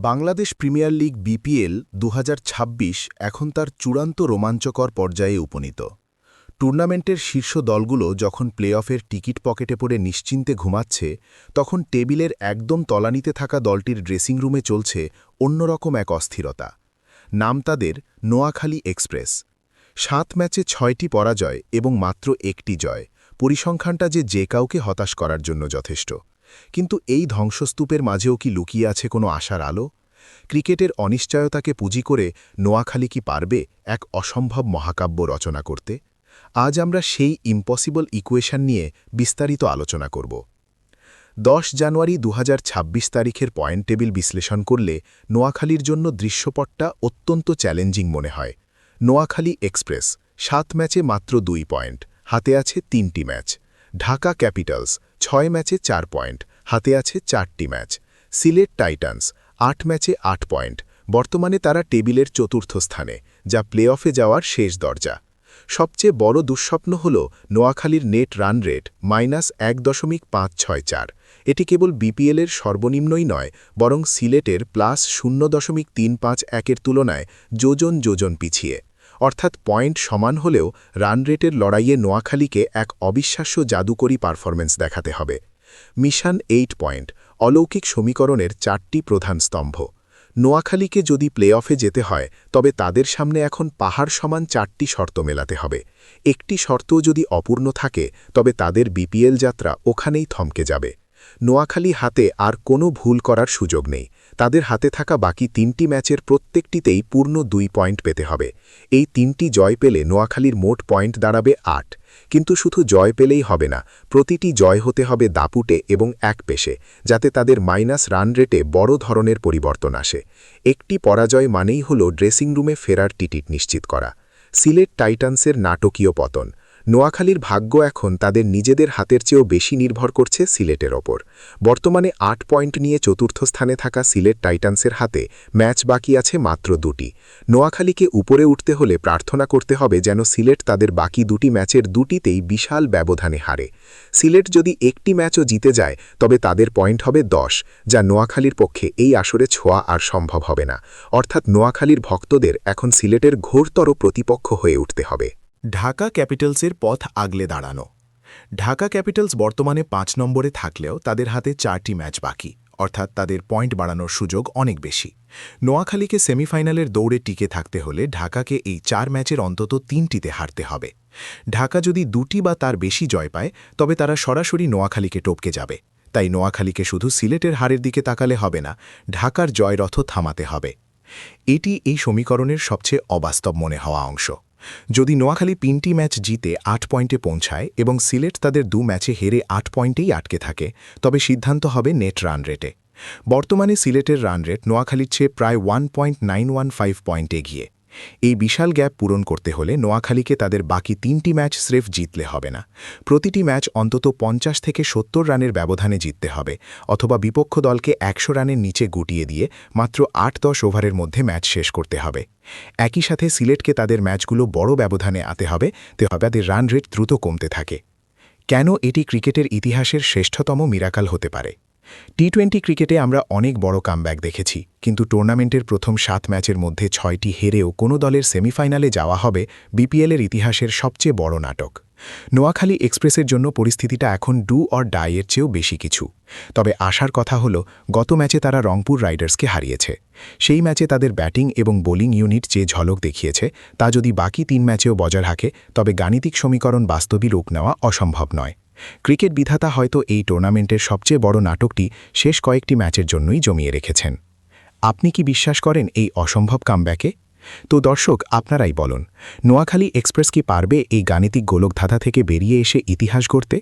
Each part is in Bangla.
বাংলাদেশ প্রিমিয়ার লিগ বিপিএল ২০২৬ এখন তার চূড়ান্ত রোমাঞ্চকর পর্যায়ে উপনীত। টুর্নামেন্টের শীর্ষ দলগুলো যখন প্লে অফের টিকিট পকেটে পড়ে নিশ্চিন্তে ঘুমাচ্ছে, তখন টেবিলের একদম তলানিতে থাকা দলটির ড্রেসিং রুমে চলছে অন্যরকম এক অস্থিরতা। নাম তাদের নোয়াখালী এক্সপ্রেস। ৭ ম্যাচে ৬টি পরাজয় এবং মাত্র একটি জয়, পরিসংখ্যানটা যে কাউকে হতাশ করার জন্য যথেষ্ট। কিন্তু এই ধ্বংসস্তূপের মাঝেও কি লুকিয়ে আছে কোনো আশার আলো? ক্রিকেটের অনিশ্চয়তাকে পুঁজি করে নোয়াখালী কি পারবে এক অসম্ভব মহাকাব্য রচনা করতে? আজ আমরা সেই ইম্পসিবল ইকুয়েশন নিয়ে বিস্তারিত আলোচনা করব। ১০ জানুয়ারি ২০২৬ তারিখের পয়েন্ট টেবিল বিশ্লেষণ করলে নোয়াখালীর জন্য দৃশ্যপটটা অত্যন্ত চ্যালেঞ্জিং মনে হয়। নোয়াখালী এক্সপ্রেস ৭ ম্যাচে মাত্র ২ পয়েন্ট, হাতে আছে ৩টি ম্যাচ। ঢাকা ক্যাপিটালস ৬ ম্যাচে ৪ পয়েন্ট, হাতে আছে ৪টি ম্যাচ। সিলেট টাইটান্স ৮ ম্যাচে ৮ পয়েন্ট, বর্তমানে তারা টেবিলের চতুর্থ স্থানে, যা প্লে অফে যাওয়ার শেষ দরজা। সবচেয়ে বড় দুঃস্বপ্ন হল নোয়াখালীর নেট রান রেট -১.৫৬৪। এটি কেবল বিপিএলের সর্বনিম্নই নয়, বরং সিলেটের +০.৩৫১-এর তুলনায় যোজন পিছিয়ে। অর্থাৎ পয়েন্ট সমান হলেও রান রেটের লড়াইয়ে নোয়াখালীকে এক অবিশ্বাস্য জাদুকরী পারফরম্যান্স দেখাতে হবে। মিশন ৮ পয়েন্ট, অলৌকিক সমীকরণের ৪টি প্রধান স্তম্ভ। নোয়াখালীকে যদি প্লে অফে যেতে হয়, তবে তাদের সামনে এখন পাহাড় সমান ৪টি শর্ত মেলাতে হবে। একটি শর্তও যদি অপূর্ণ থাকে, তবে তাদের বিপিএল যাত্রা ওখানেই থমকে যাবে। নোয়াখালী হাতে আর কোনো ভুল করার সুযোগ নেই। তাদের হাতে থাকা বাকি ৩টি ম্যাচের প্রত্যেকটিতেই পূর্ণ ২ পয়েন্ট পেতে হবে। এই ৩টি জয় পেলে নোয়াখালীর মোট পয়েন্ট দাঁড়াবে ৮। কিন্তু শুধু জয় পেলেই হবে না, প্রতিটি জয় হতে হবে দাপুটে এবং এক পেশে, যাতে তাদের মাইনাস রান রেটে বড় ধরনের পরিবর্তন আসে। একটি পরাজয় মানেই হল ড্রেসিং রুমে ফেরার টিকিট নিশ্চিত করা। সিলেট টাইটান্সের নাটকীয় পতন। নোয়াখালীর ভাগ্য এখন তাদের নিজেদের হাতের চেয়েও বেশি নির্ভর করছে সিলেটের ওপর। বর্তমানে ৮ পয়েন্ট নিয়ে চতুর্থ স্থানে থাকা সিলেট টাইটান্সের হাতে ম্যাচ বাকি আছে মাত্র ২টি। নোয়াখালীকে উপরে উঠতে হলে প্রার্থনা করতে হবে যেন সিলেট তাদের বাকি ২টি ম্যাচের ২টিতেই বিশাল ব্যবধানে হারে। সিলেট যদি একটি ম্যাচও জিতে যায়, তবে তাদের পয়েন্ট হবে ১০, যা নোয়াখালীর পক্ষে এই আসরে ছোঁয়া আর সম্ভব হবে না। অর্থাৎ নোয়াখালীর ভক্তদের এখন সিলেটের ঘোরতর প্রতিপক্ষ হয়ে উঠতে হবে। ঢাকা ক্যাপিটালসের পথ আগলে দাঁড়ানো। ঢাকা ক্যাপিটালস বর্তমানে ৫ নম্বরে থাকলেও তাদের হাতে ৪টি ম্যাচ বাকি, অর্থাৎ তাদের পয়েন্ট বাড়ানোর সুযোগ অনেক বেশি। নোয়াখালীকে সেমিফাইনালের দৌড়ে টিকে থাকতে হলে ঢাকাকে এই ৪ ম্যাচের অন্তত ৩টিতে হারতে হবে। ঢাকা যদি ২টি বা তার বেশি জয় পায়, তবে তারা সরাসরি নোয়াখালীকে টপকে যাবে। তাই নোয়াখালীকে শুধু সিলেটের হারের দিকে তাকালে হবে না, ঢাকার জয়রথ থামাতে হবে। এটি এই সমীকরণের সবচেয়ে অবাস্তব মনে হওয়া অংশ। যদি নোয়াখালী ৩টি ম্যাচ জিতে ৮ পয়েন্টে পৌঁছায় এবং সিলেট তাদের ২ ম্যাচে হেরে ৮ পয়েন্টেই আটকে থাকে, তবে সিদ্ধান্ত হবে নেট রান রেটে। বর্তমানে সিলেটের রান রেট নোয়াখালীর চেয়ে প্রায় 1.915 পয়েন্ট এগিয়ে। এই বিশাল গ্যাপ পূরণ করতে হলে নোয়াখালীকে তাদের বাকি ৩টি ম্যাচ স্রেফ জিতলে হবে না, প্রতিটি ম্যাচ অন্তত ৫০ থেকে ৭০ রানের ব্যবধানে জিততে হবে, অথবা বিপক্ষ দলকে ১০০ রানের নিচে গুটিয়ে দিয়ে মাত্র ৮-১০ ওভারের মধ্যে ম্যাচ শেষ করতে হবে। একই সাথে সিলেটকে তাদের ম্যাচগুলো বড় ব্যবধানে আনতে হবে, তাদের রান রেট দ্রুত কমতে থাকে। কেন এটি ক্রিকেটের ইতিহাসের শ্রেষ্ঠতম মিরাকাল হতে পারে? টি-২০ ক্রিকেটে আমরা অনেক বড় কামব্যাক দেখেছি, কিন্তু টুর্নামেন্টের প্রথম ৭ ম্যাচের মধ্যে ৬টি হেরেও কোনো দলের সেমিফাইনালে যাওয়া হবে বিপিএলের ইতিহাসের সবচেয়ে বড় নাটক। নোয়াখালী এক্সপ্রেসের জন্য পরিস্থিতিটা এখন ডু অর ডাইয়ের চেয়েও বেশি কিছু। তবে আশার কথা হল, গত ম্যাচে তারা রংপুর রাইডার্সকে হারিয়েছে। সেই ম্যাচে তাদের ব্যাটিং এবং বোলিং ইউনিট যে ঝলক দেখিয়েছে, তা যদি বাকি ৩ ম্যাচেও বজায় রাখে, তবে গাণিতিক সমীকরণ বাস্তবিক রূপ নেওয়া অসম্ভব নয়। ক্রিকেট বিধাতা হয়তো এই টুর্নামেন্টের সবচেয়ে বড় নাটকটি শেষ কয়েকটি ম্যাচের জন্যই জমিয়ে রেখেছেন। আপনি কি বিশ্বাস করেন এই অসম্ভব কামব্যাকে? তো দর্শক, আপনারাই বলুন, নোয়াখালী এক্সপ্রেস কি পারবে এই গাণিতিক গোলকধাঁধা থেকে বেরিয়ে এসে ইতিহাস গড়তে?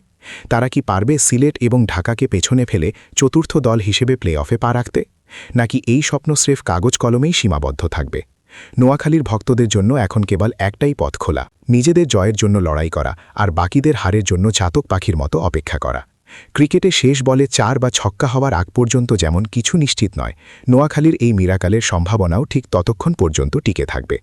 তারা কি পারবে সিলেট এবং ঢাকাকে পেছনে ফেলে চতুর্থ দল হিসেবে প্লে অফে পা রাখতে? নাকি এই স্বপ্ন স্রেফ কাগজ কলমেই সীমাবদ্ধ থাকবে? নোয়াখালীর ভক্তদের জন্য এখন কেবল একটাই পথ খোলা, নিজেদের জয়ের জন্য লড়াই করা আর বাকিদের হারের জন্য চাতক পাখির মতো অপেক্ষা করা। ক্রিকেটে শেষ বলে ৪ বা ছক্কা হওয়ার আগ পর্যন্ত যেমন কিছু নিশ্চিত নয়, নোয়াখালীর এই মিরাকালের সম্ভাবনাও ঠিক ততক্ষণ পর্যন্ত টিকে থাকবে।